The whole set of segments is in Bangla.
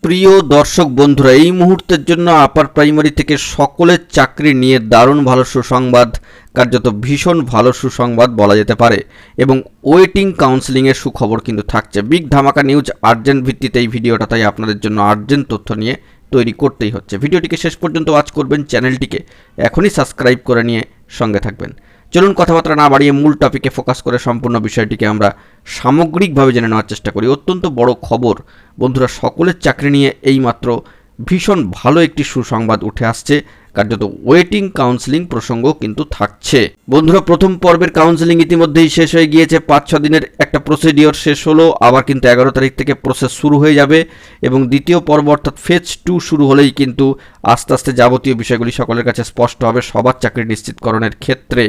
প্রিয় দর্শক বন্ধুরা, এই মুহূর্তের জন্য আপার প্রাইমারি থেকে সকলের চাকরি নিয়ে দারুণ ভালো সুসংবাদ, কার্যত ভীষণ ভালো সুসংবাদ বলা যেতে পারে। এবং ওয়েটিং কাউন্সেলিংয়ের সুখবর কিন্তু থাকছে। বিগ ধামাকা নিউজ আর্জেন্ট ভিত্তিতে এই ভিডিওটা, তাই আপনাদের জন্য আর্জেন্ট তথ্য নিয়ে তৈরি করতেই হচ্ছে। ভিডিওটিকে শেষ পর্যন্ত ওয়াচ করবেন, চ্যানেলটিকে এখনই সাবস্ক্রাইব করে নিয়ে সঙ্গে থাকবেন। চলুন কথাবার্তা না বাড়িয়ে মূল টপিকে ফোকাস করে সম্পূর্ণ বিষয়টিকে আমরা সামগ্রিকভাবে জেনে নেওয়ার চেষ্টা করি। অত্যন্ত বড় খবর বন্ধুরা, সকলের চাকরি নিয়ে এইমাত্র ভীষণ ভালো একটি সুসংবাদ উঠে আসছে। কার্যত ওয়েটিং কাউন্সেলিং প্রসঙ্গ কিন্তু থাকছে। বন্ধুরা, প্রথম পর্বের কাউন্সেলিং ইতিমধ্যেই শেষ হয়ে গিয়েছে। 5-6 দিনের একটা প্রসিডিওর শেষ হলো, আবার কিন্তু 11 তারিখ থেকে প্রসেস শুরু হয়ে যাবে এবং দ্বিতীয় পর্ব অর্থাৎ ফেজ 2 শুরু হলেই কিন্তু আস্তে আস্তে যাবতীয় বিষয়গুলি সকলের কাছে স্পষ্ট হবে সবার চাকরি নিশ্চিতকরণের ক্ষেত্রে।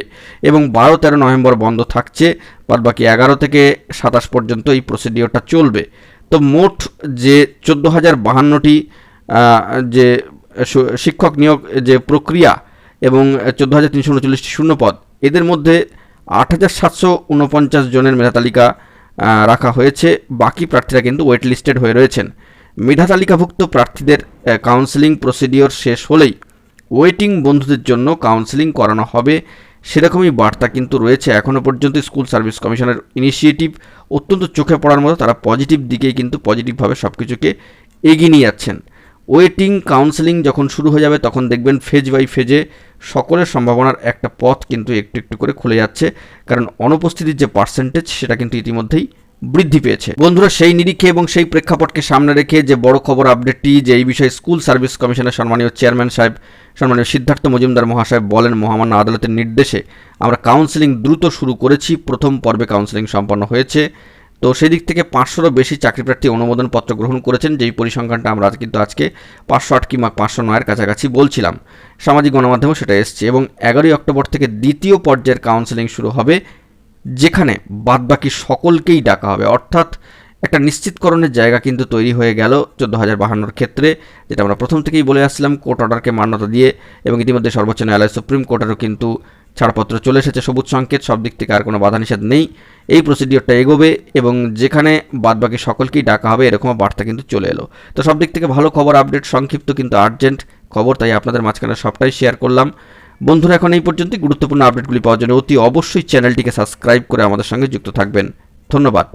এবং 12-13 নভেম্বর বন্ধ থাকছে, বাদবাকি 11 থেকে 27 পর্যন্ত এই প্রসিডিওরটা চলবে। তো মোট যে 14,052টি যে শিক্ষক নিয়োগ যে প্রক্রিয়া এবং 14,339টি শূন্যপদ, এদের মধ্যে 8,749 জনের মেধা তালিকা রাখা হয়েছে। বাকি প্রার্থীরা কিন্তু ওয়েট লিস্টেড হয়ে রয়েছেন। মেধা তালিকাভুক্ত প্রার্থীদের কাউন্সেলিং প্রসিডিওর শেষ হলেই ওয়েটিং বন্ধুদের জন্য কাউন্সেলিং করানো হবে, সেরকমই বার্তা কিন্তু রয়েছে। এখনও পর্যন্ত স্কুল সার্ভিস কমিশনের ইনিশিয়েটিভ অত্যন্ত চোখে পড়ার মতো। তারা পজিটিভ দিকেই কিন্তু পজিটিভভাবে সব কিছুকে এগিয়ে নিয়ে যাচ্ছেন। ওয়েটিং কাউন্সেলিং যখন শুরু হয়ে যাবে তখন দেখবেন ফেজ বাই ফেজে সকলের সম্ভাবনার একটা পথ কিন্তু একটু একটু করে খুলে যাচ্ছে, কারণ অনুপস্থিতির যে পার্সেন্টেজ সেটা কিন্তু ইতিমধ্যেই বৃদ্ধি পেয়েছে। বন্ধুরা, সেই নিরিখে এবং সেই প্রেক্ষাপটকে সামনে রেখে যে বড় খবর আপডেটটি, যে এই বিষয়ে স্কুল সার্ভিস কমিশনের সম্মানীয় চেয়ারম্যান সাহেব সম্মানীয় সিদ্ধার্থ মজুমদার মহাশয় বলেন, মহামান্য আদালতের নির্দেশে আমরা কাউন্সেলিং দ্রুত শুরু করেছি। প্রথম পর্বে কাউন্সেলিং সম্পন্ন হয়েছে। তো সেই দিক থেকে 500রও বেশি চাকরিপ্রার্থী অনুমোদনপত্র গ্রহণ করেছেন, যেই পরিসংখ্যানটা আমরা কিন্তু আজকে 508 কিংবা 509-এর কাছাকাছি বলছিলাম। সামাজিক গণমাধ্যমেও সেটা এসছে। এবং 11ই অক্টোবর থেকে দ্বিতীয় পর্যায়ের কাউন্সেলিং শুরু হবে, যেখানে বাদবাকি সকলকেই ডাকা হবে। অর্থাৎ একটা নিশ্চিতকরণের জায়গা কিন্তু তৈরি হয়ে গেল 14,052-র ক্ষেত্রে, যেটা আমরা প্রথম থেকেই বলে আসছিলাম। কোর্ট অর্ডারকে মান্যতা দিয়ে এবং ইতিমধ্যে সর্বোচ্চ ন্যায়ালয় সুপ্রিম কোর্টেরও কিন্তু ছাড়পত্র চলে এসেছে, সবুজ সংকেত। সব দিক থেকে আর কোনো বাধা নিষেধ নেই। এই প্রসিডিওরটা এগোবে এবং যেখানে বাদবাকি সকলকেই ডাকা হবে, এরকম বার্তা কিন্তু চলে এলো। তো সব দিক থেকে ভালো খবর, আপডেট, সংক্ষিপ্ত কিন্তু আর্জেন্ট খবর, তাই আপনাদের মাঝখানে সবটাই শেয়ার করলাম। বন্ধুরা, এখন এই পর্যন্তই। গুরুত্বপূর্ণ আপডেটগুলি পাওয়ার জন্য অতি অবশ্যই চ্যানেলটিকে সাবস্ক্রাইব করে আমাদের সঙ্গে যুক্ত থাকবেন। ধন্যবাদ।